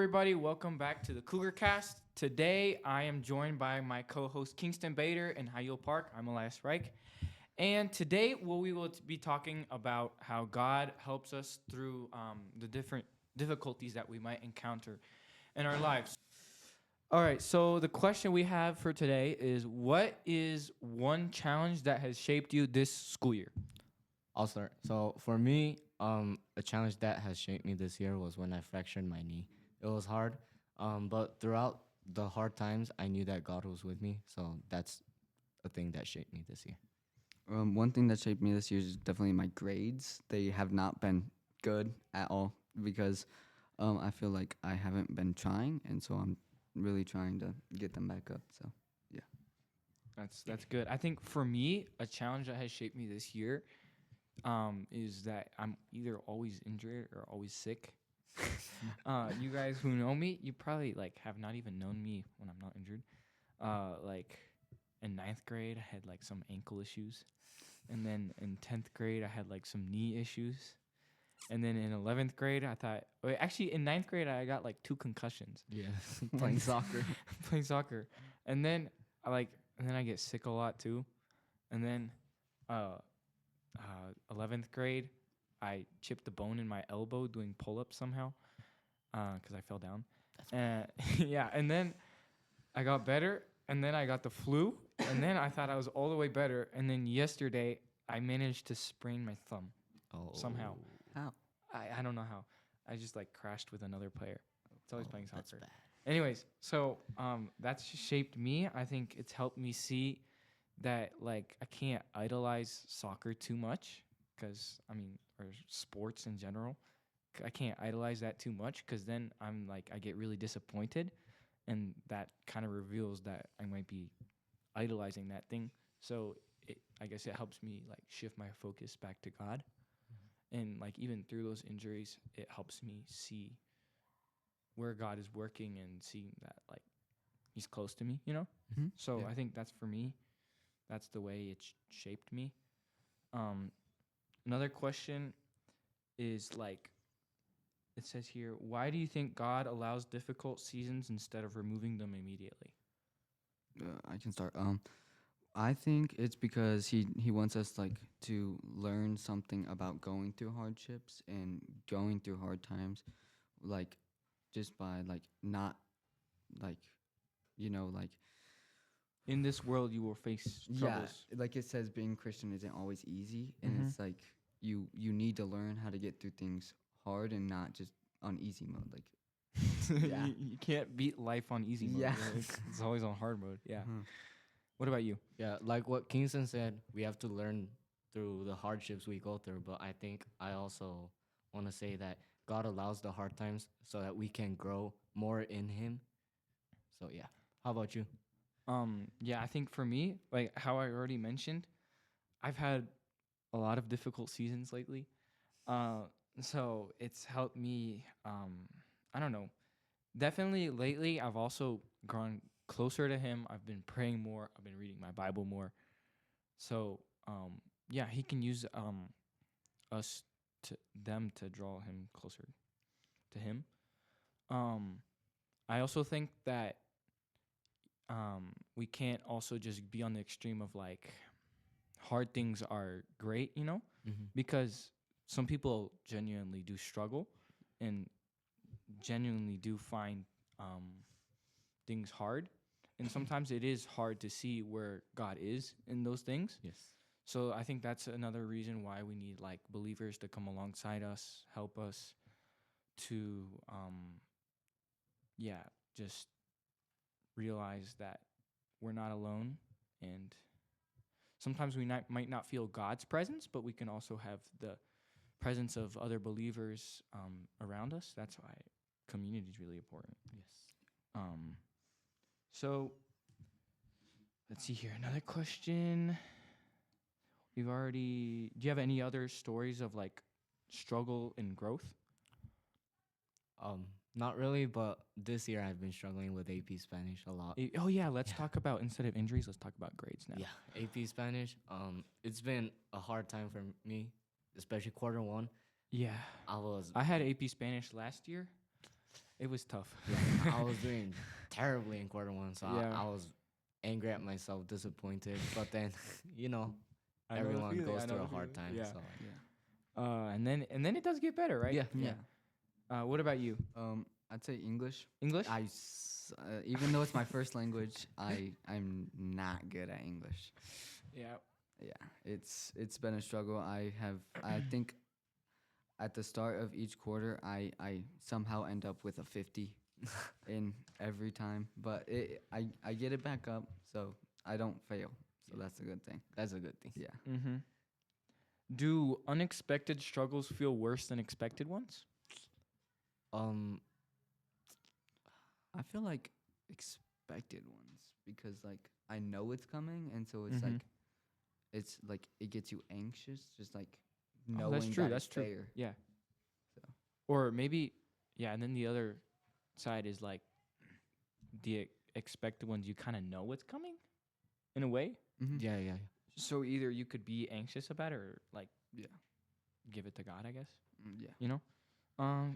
everybody. Welcome back to the CougarCast. Today, I am joined by my co-host Kingston Bader and Hayil Park. I'm Elias Reich. And today, we will be talking about how God helps us through the different difficulties that we might encounter in our lives. All right, so the question we have for today is, what is one challenge that has shaped you this school year? I'll start. So for me, a challenge that has shaped me this year was when I fractured my knee. It was hard, but throughout the hard times, I knew that God was with me. So that's a thing that shaped me this year. One thing that shaped me this year is definitely my grades. They have not been good at all because I feel like I haven't been trying, and so I'm really trying to get them back up. So, yeah. That's good. I think for me, a challenge that has shaped me this year is that I'm either always injured or always sick. You guys who know me, you probably have not even known me when I'm not injured. In 9th grade, I had some ankle issues, and then in 10th grade, I had some knee issues, and then in 11th grade, in 9th grade, I got 2 concussions. Yeah, playing soccer. And then I get sick a lot too, and then 11th grade, I chipped a bone in my elbow doing pull-ups somehow, because I fell down. Yeah, and then I got better, and then I got the flu, and then I thought I was all the way better, and then yesterday I managed to sprain my thumb somehow. How? I don't know how. I just crashed with another player. It's always playing soccer. That's bad. Anyways, so that's shaped me. I think it's helped me see that I can't idolize soccer too much, or sports in general. I can't idolize that too much, because then I get really disappointed, and that kind of reveals that I might be idolizing that thing. So I guess it helps me shift my focus back to God, and even through those injuries, it helps me see where God is working and seeing that He's close to me, Mm-hmm. So Yeah. I think that's for me. That's the way it shaped me. Another question is it says here, why do you think God allows difficult seasons instead of removing them immediately? I can start. I think it's because he wants us to learn something about going through hardships and going through hard times, just by not like you know like In this world, you will face troubles. yeah, like it says, being Christian isn't always easy, and Mhm. it's you need to learn how to get through things hard and not just on easy mode. Yeah. You can't beat life on easy mode. Yeah. It's always on hard mode. Yeah. Mhm. What about you? Yeah, like what Kingston said, we have to learn through the hardships we go through. But I think I also want to say that God allows the hard times so that we can grow more in Him. So yeah. How about you? Yeah, I think for me, how I already mentioned, I've had a lot of difficult seasons lately. So it's helped me. I don't know. Definitely lately, I've also grown closer to Him. I've been praying more. I've been reading my Bible more. So yeah, He can use us to draw Him closer to Him. Um, I also think that we can't also just be on the extreme of hard things are great, Mm-hmm. because some people genuinely do struggle and genuinely do find things hard. And sometimes it is hard to see where God is in those things. Yes. So I think that's another reason why we need believers to come alongside us, help us to, just realize that we're not alone. And sometimes we might not feel God's presence, but we can also have the presence of other believers around us. That's why community is really important. Yes. So let's see here. Another question. Do you have any other stories of struggle and growth? Not really, but this year I've been struggling with AP Spanish a lot. Oh yeah, let's talk about, instead of injuries, let's talk about grades now. Yeah, AP Spanish. It's been a hard time for me, especially quarter one. Yeah. I was I had AP Spanish last year. It was tough. Yeah, I was doing terribly in quarter one, so Yeah. I was angry at myself, disappointed. But then, you know, I know the everyone feeling, goes I know through a the hard feeling. time. Yeah. So Yeah. And then it does get better, right? yeah, Yeah. What about you? I'd say English. English? Even though it's my first language, I'm not good at English. Yeah. Yeah, it's been a struggle. I think at the start of each quarter, I somehow end up with a 50 in every time, but I get it back up, so I don't fail. So that's a good thing. that's a good thing. Yeah. Mm-hmm. Do unexpected struggles feel worse than expected ones? Um, I feel like expected ones because like I know it's coming, and so it's Mhm. like it gets you anxious, just like Oh, knowing that's true. that That's it's true. there. Yeah. So. Or maybe, yeah. And then the other side is like the expected ones. You kind of know what's coming, in a way. Mm-hmm. yeah, yeah. So either you could be anxious about it or like Yeah. give it to God, I guess. Yeah. You know.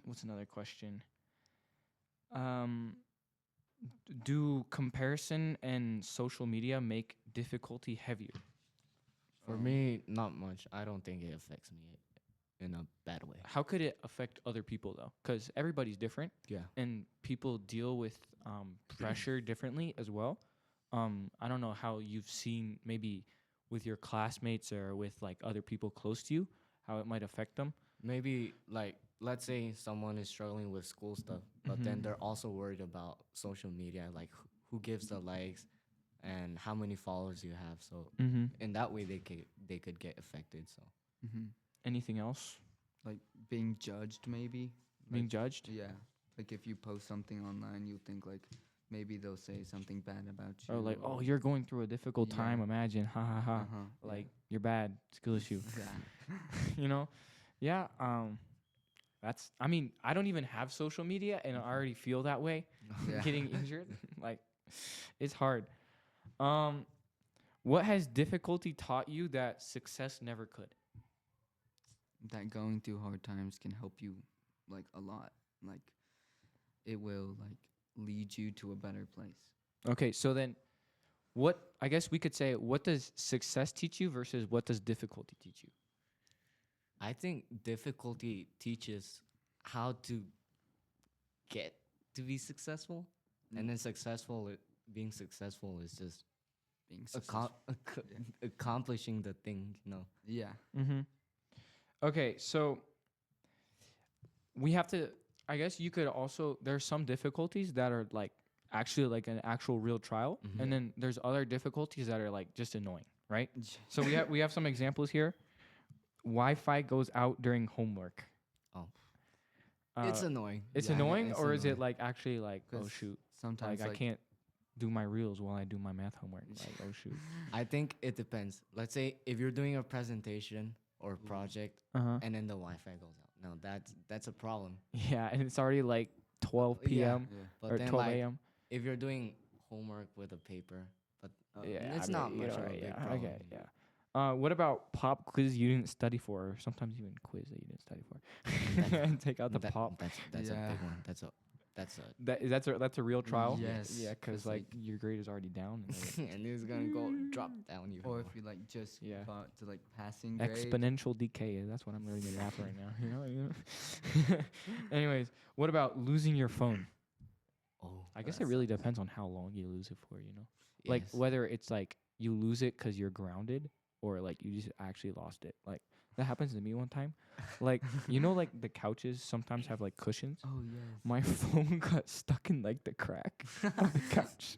What's another question? Um, do comparison and social media make difficulty heavier? For me, not much. I don't think it affects me in a bad way. How could it affect other people though? Because everybody's different, Yeah. and people deal with pressure differently as well. I don't know how you've seen maybe with your classmates or with like other people close to you, how it might affect them. Maybe like let's say someone is struggling with school stuff, but then they're also worried about social media, like who gives the likes and how many followers you have. So Mm-hmm. in that way, they could get affected. So Mm-hmm. Anything else? Like being judged, maybe. Being Like, judged? yeah. Like if you post something online, you think like maybe they'll say something bad about you. Or like, oh, you're going through a difficult time. Yeah. Imagine, ha ha ha. Uh-huh. Like you're bad, skill issue. Yeah. You know? Yeah. That's. I mean, I don't even have social media, and I already feel that way. Yeah. Getting injured, like, it's hard. What has difficulty taught you that success never could? That going through hard times can help you like a lot. Like it will like lead you to a better place. Okay, so then, what I guess we could say, what does success teach you versus what does difficulty teach you? I think difficulty teaches how to get to be successful, and then being successful is just Being successful. accomplishing the thing. Yeah. Mm-hmm. Okay, so we have to. I guess you could also. There's some difficulties that are like actually like an actual real trial, and then there's other difficulties that are like just annoying, right? So we have some examples here. Wi-Fi goes out during homework. Oh. Uh, It's annoying. It's Yeah, annoying, it's or is it annoying. like actually like, oh 'Cause shoot, Sometimes like I can't do my reels while I do my math homework. Like, oh shoot. I think it depends. Let's say if you're doing a presentation or project, Uh-huh. and then the Wi-Fi goes out. No, that's a problem. Yeah, and it's already like 12 Yeah, p.m. Yeah. But or then 12 like a.m. if you're doing homework with a paper, but Yeah, it's I not mean, much you know, of a big yeah, problem. Okay, yeah. What about pop quiz you didn't study for, or sometimes even quiz that you didn't study for? And take out the pop. That's a Yeah. big one. That's a That's a real trial. Yes. Yeah, because 'Cause, like your grade is already down. And then and it's gonna go drop down even Or more. if you like just Yeah. about to like passing grade. exponential decay. That's what I'm learning in math right now. You know. Anyways, what about losing your phone? Oh, I guess it That really depends on how long you lose it for. You know, like yes. whether it's like you lose it because you're grounded, or like you just actually lost it. Like that happens to me one time. Like like the couches sometimes have like cushions. Oh yes. My phone got stuck in like the crack of the couch,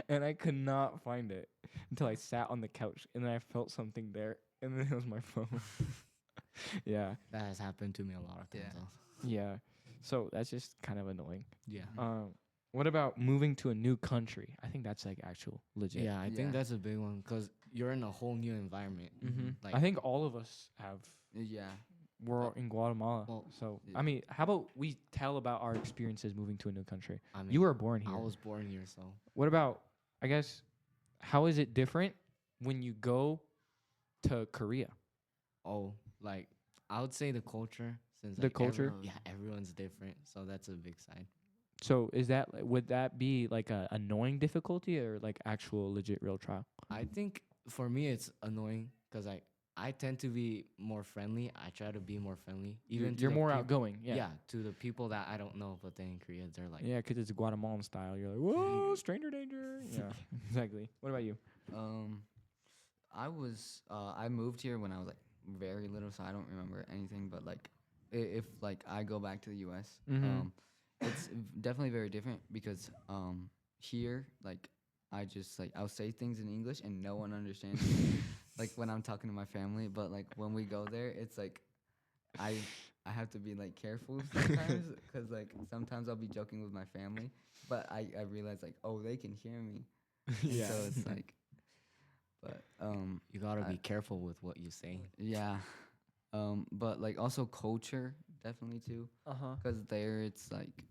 and I could not find it until I sat on the couch, and then I felt something there, and then it was my phone. Yeah, That has happened to me a lot of times. Yeah. Also. yeah. So that's just kind of annoying. Yeah. What about moving to a new country? I think that's like actual legit. Yeah, I Yeah. think that's a big one because you're in a whole new environment. Mm-hmm. Like I think all of us have. Yeah. We're in Guatemala, well, so yeah. I mean, how about we tell about our experiences moving to a new country? I mean, You were born here. I was born here, so What about, I guess, how is it different when you go to Korea? like I would say the culture since The like culture? everyone's different, so that's a big side. So is that would that be like a annoying difficulty or like actual legit real trial? I think for me it's annoying because I tend to be more friendly. I try to be more friendly, even to You're the more outgoing. yeah. Yeah. To the people that I don't know. But then in Korea, they're like, Yeah, because it's Guatemalan style. You're like, whoa, stranger danger. Yeah, exactly. What about you? Um, I moved here when I was like very little, so I don't remember anything. But like, if like I go back to the U.S., Mhm. it's definitely very different because here like I just like I'll say things in English and no one understands me, like when I'm talking to my family. But like when we go there, it's like I I have to be like careful sometimes because like sometimes I'll be joking with my family, but I realize like oh they can hear me, and so it's like but you gotta I, be careful with what you say. yeah but like also culture definitely too Uh huh. because there it's like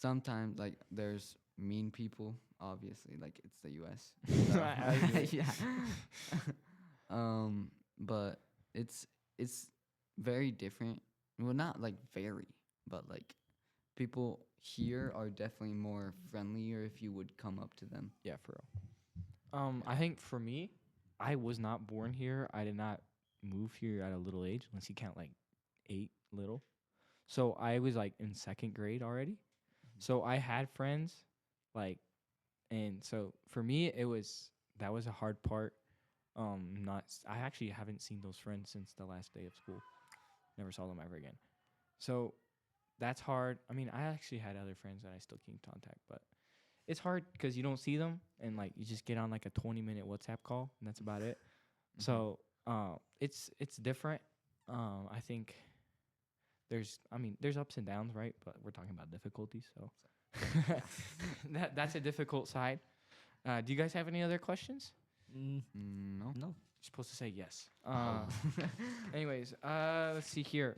sometimes like there's mean people obviously like it's the US I yeah but it's very different, well not like very but like people here are definitely more friendlier if you would come up to them. Yeah, for real. I think for me, I was not born here. I did not move here at a little age, unless you count like 8 little. So I was like in second grade already. So I had friends, like, and so for me, it was that was a hard part. I actually haven't seen those friends since the last day of school. Never saw them ever again. So that's hard. I mean, I actually had other friends that I still keep in contact, but it's hard because you don't see them and like you just get on like a 20-minute WhatsApp call and that's about it. So it's different. I think there's ups and downs, right? But we're talking about difficulties, so that's a difficult side. Do you guys have any other questions? Mm, No. no. You're supposed to say yes. Oh. Anyways, let's see here.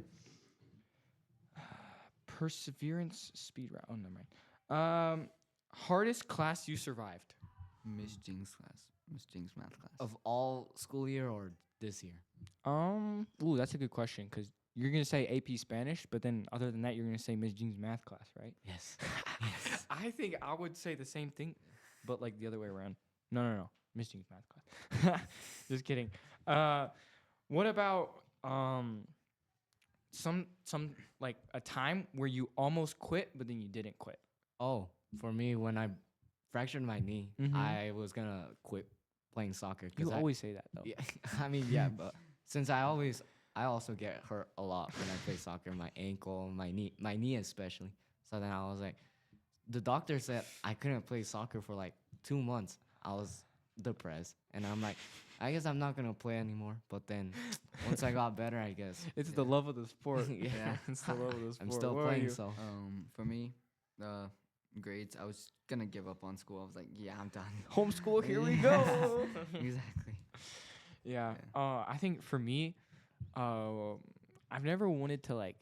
Perseverance speed round. Oh, never mind. Hardest class you survived. Miss Jing's math class. Of all school year or this year? Ooh, that's a good question because you're gonna say AP Spanish, but then other than that, you're gonna say Miss Jean's math class, right? Yes. I think I would say the same thing, but like the other way around. No. Miss Jean's math class. Just kidding. What about some like a time where you almost quit, but then you didn't quit? Oh, for me, when I fractured my knee, Mhm. I was gonna quit playing soccer. You I, always say that though. yeah, I mean, yeah, but since I also get hurt a lot when I play soccer, my ankle, my knee especially. So then I was like, the doctor said I couldn't play soccer for like 2 months. I was depressed, and I'm like, I guess I'm not gonna play anymore. But then once I got better, I guess It's the love of the sport. Yeah. It's the love of the sport. I'm still What about playing. you? So For me, grades, I was gonna give up on school. I was like, yeah, I'm done. Homeschool, here we Yeah. go. Exactly. Yeah. Yeah. I think for me, I've never wanted to like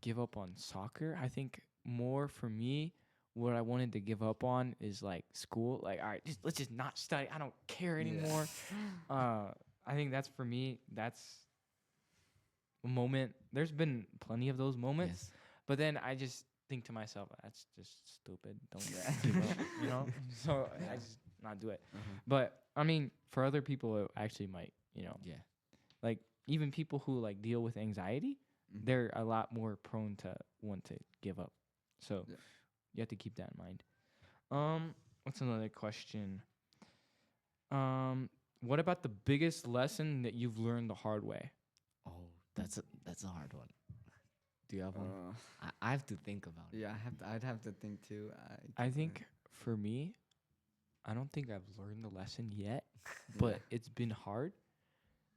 give up on soccer. I think more for me, what I wanted to give up on is like school. Like, all right, let's just not study. I don't care anymore. I think that's for me. That's a moment. There's been plenty of those moments, yes. but then I just think to myself, that's just stupid. Don't give up, you know. So I just not do it. But I mean, for other people, it actually might, you know, Yeah. like even people who like deal with anxiety, they're a lot more prone to want to give up. So Yeah. you have to keep that in mind. What's another question? What about the biggest lesson that you've learned the hard way? Oh, that's a hard one. Do you have one? Uh, I have to think about it. yeah, I'd have to think too. I think for me, I don't think I've learned the lesson yet, but it's been hard.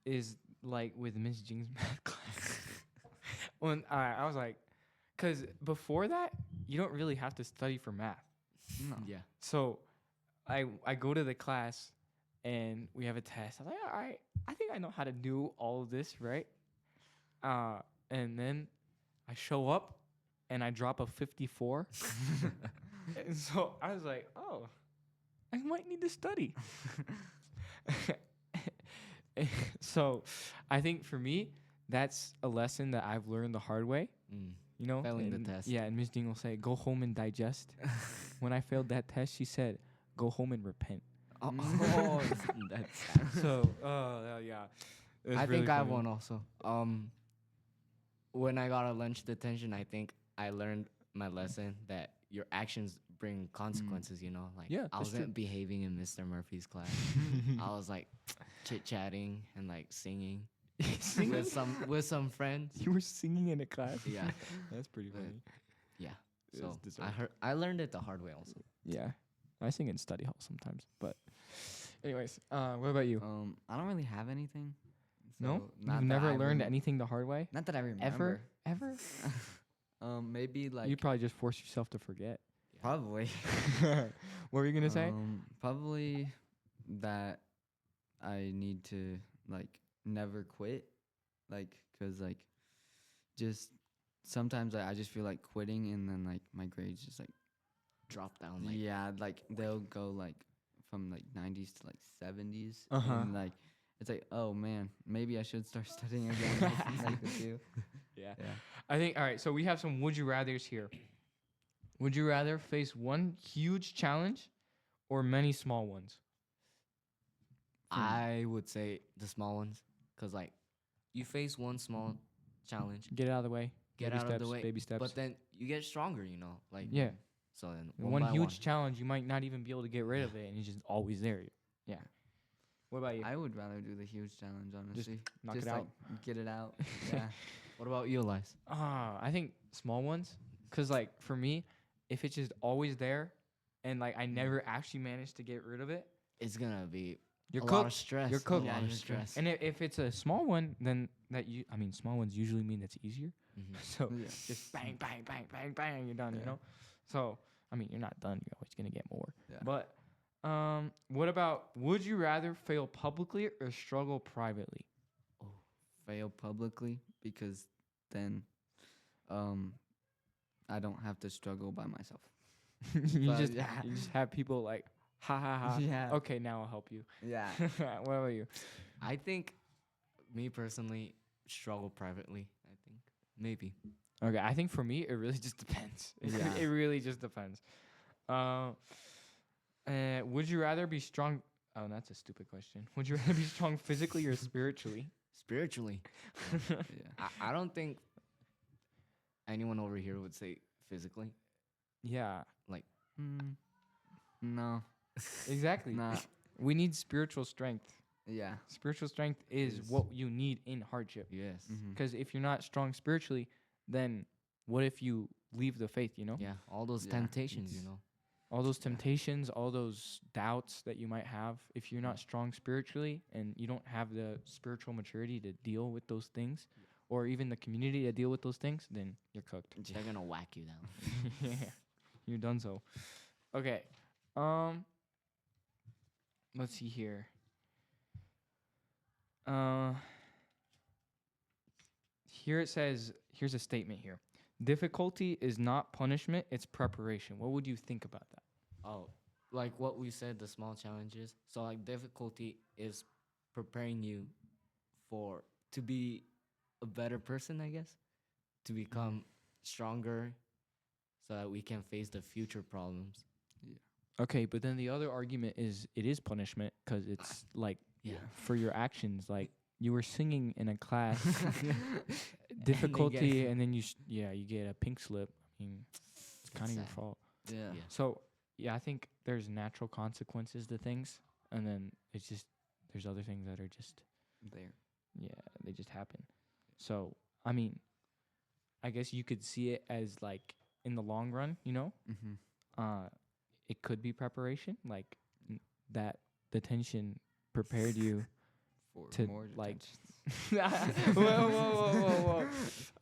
Is like with Miss Jing's math class. When I was like, because before that, you don't really have to study for math. no. Yeah. So I go to the class and we have a test. I'm like, all right, I think I know how to do all of this, right? And then I show up and I drop a 54. And so I was like, oh, I might need to study. So I think for me, that's a lesson that I've learned the hard way. Mm. You know, Failing the and test. Yeah, and Miss Ding will say, "Go home and digest." When I failed that test, she said, "Go home and repent." Oh, that's sad. So, yeah. It was I really think I funny. won also. When I got a lunch detention, I think I learned my lesson that your actions bring consequences. You know, like Yeah, I that's true. wasn't behaving in Mr. Murphy's class. I was like chit chatting and like singing Singing? with some friends. You were singing in a class. Yeah, That's pretty But- funny. yeah. It's So deserved. I learned it the hard way also. Yeah, I sing in study hall sometimes. But, anyways, what about you? I don't really have anything. No, so not you've that never I learned rem- anything the hard way. Not that I remember. Ever? Maybe like You probably just force yourself to forget. probably. What were you gonna say? Probably that I need to like never quit, like, cause like just sometimes I just feel like quitting and then like my grades just like Drop down. Like, yeah, like they'll go like from like 90s to like 70s, Uh-huh. and like it's like, oh man, maybe I should start studying again. like with you. Yeah. Yeah. I think. All right. So we have some would you rather's here. Would you rather face one huge challenge or many small ones? I would say the small ones, cause like you face one small challenge, Get it out of the way. get Baby out steps, of the way, Baby steps. but then you get stronger. You know, like Yeah. So then One by huge challenge, you might not even be able to get rid of it, and it's just always there. Yeah. What about you? I would rather do the huge challenge, honestly. knock just it out. Like, get it out. Yeah. What about you, Elias? I think small ones, cause like for me, if it's just always there, and like I never actually managed to get rid of it, It's gonna be you're a lot of cooked. stress. You're cooked. A Yeah, lot of you're stress. And if it's a small one, then small ones usually mean it's easier. Mhm. So Yeah. just bang, bang, bang, bang, bang, you're done. You Yeah. know. So I mean, you're not done. You're always gonna get more. Yeah. But what about would you rather fail publicly or struggle privately? Fail publicly, because then I don't have to struggle by myself. you But yeah. you just have people like ha ha ha. Yeah. Okay, now I'll help you. Yeah. What about you? I think, me personally, struggle privately. I think maybe. Okay, I think for me it really just depends. Yeah. It really just depends. Would you rather be strong? Oh, that's a stupid question. Would you rather be strong physically or spiritually? Spiritually, Yeah. I don't think anyone over here would say physically. Yeah, No. exactly. Nah. We need spiritual strength. Yeah. Spiritual strength is Is- what you need in hardship. Yes. Mhm. Because if you're not strong spiritually, then what if you leave the faith? You know, Yeah. All those Yeah, temptations, you it's- know. all those temptations, all those doubts that you might have. If you're not strong spiritually and you don't have the spiritual maturity to deal with those things, or even the community to deal with those things, then you're cooked. They're gonna whack you down. Yeah, you're done so. Okay. Let's see here. Here it says, here's a statement here. Difficulty is not punishment, it's preparation. What would you think about that? Oh, like what we said, the small challenges. So like difficulty is preparing you to be a better person, I guess, to become stronger, so that we can face the future problems. Okay, but then the other argument is it is punishment because it's like Yeah. for your actions. Like you were singing in a class, difficulty, and then you get a pink slip. I mean, it's kind of your sad. fault. Yeah. Yeah. So yeah, I think there's natural consequences to things, and then it's just there's other things that are just There. they just happen. So I mean, I guess you could see it as like in the long run, you know, Mm-hmm. it could be preparation, like that detention prepared you For to more like. detentions. Whoa!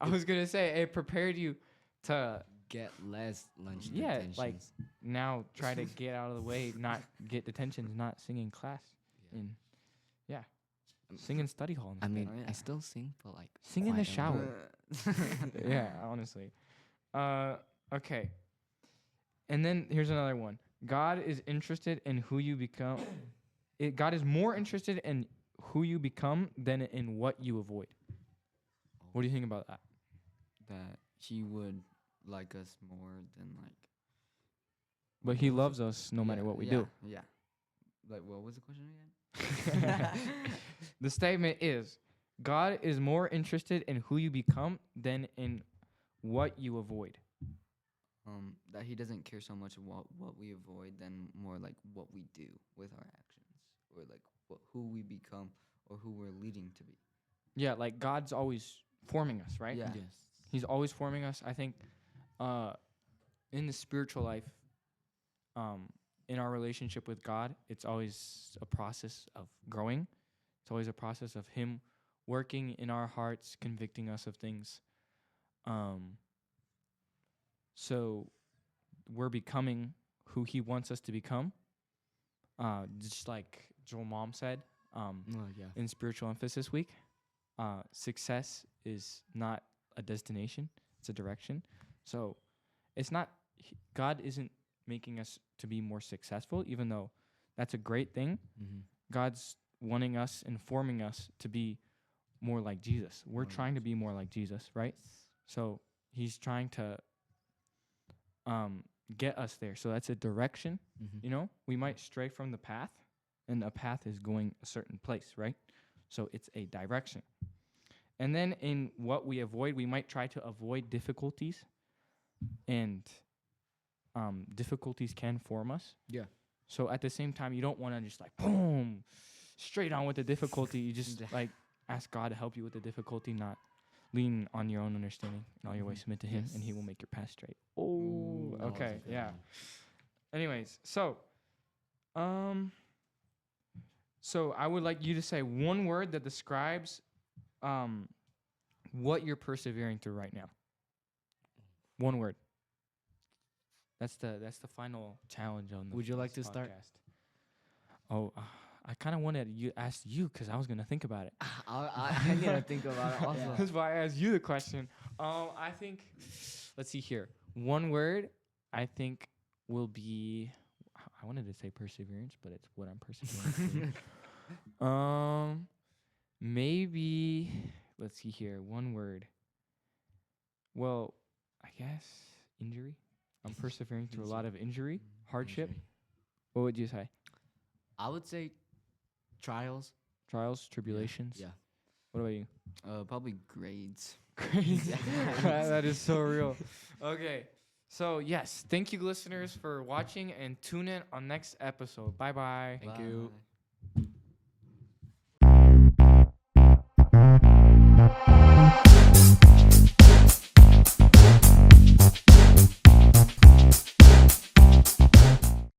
I was gonna say it prepared you to Get less lunch Yeah, detentions. like, now try to get out of the way, not get detentions, not sing in class, and sing in study hall. I instead. mean, Oh, yeah. I still sing, but like Sing in the quiet shower. amount. Yeah, honestly. Okay. And then here's another one. God is interested in who you become. God is more interested in who you become than in what you avoid. What do you think about that? That he would like us more than like. But he What was loves us no matter what we do. Yeah. Like, what was the question again? The statement is God is more interested in who you become than in what you avoid. That he doesn't care so much what we avoid than more like what we do with our actions, or like who we become or who we're leading to be. Yeah, like God's always forming us, right? Yeah. Yes. He's always forming us. I think in the spiritual life, in our relationship with God, it's always a process of growing. It's always a process of Him working in our hearts, convicting us of things. So we're becoming who He wants us to become. Just like Joel Mom said Yeah. in Spiritual Emphasis Week, success is not a destination, it's a direction. So it's not, God isn't making us to be more successful, even though that's a great thing. Mm-hmm. God's wanting us and forming us to be more like Jesus. We're More trying like to be more like Jesus, right? So He's trying to get us there. So that's a direction. Mm-hmm. You know, we might stray from the path, and a path is going a certain place, right? So it's a direction. And then in what we avoid, we might try to avoid difficulties, and difficulties can form us. Yeah. So at the same time, you don't want to just like boom, straight on with the difficulty. You just like ask God to help you with the difficulty, not lean on your own understanding. In all your ways submit to Him, and He will make your path straight. Oh, Ooh, that was a okay, good yeah. one. Anyways, so I would like you to say one word that describes what you're persevering through right now. One word. That's the final challenge on the. Would you like this to start? podcast. Oh, I kind of wanted to ask you because I was gonna think about it. I need to think about it also. That's why I asked you the question. I think. Let's see here. One word I think will be. I wanted to say perseverance, but it's what I'm persevering through. Maybe. Let's see here. One word. Well, I guess injury. I'm persevering through a lot of injury, hardship. Injury. What would you say? I would say trials. Trials, tribulations. Yeah. What about you? Probably grades. Crazy. That is so real. Okay. So, yes, thank you, listeners, for watching, and tune in on next episode. Bye-bye. Thank you. Bye.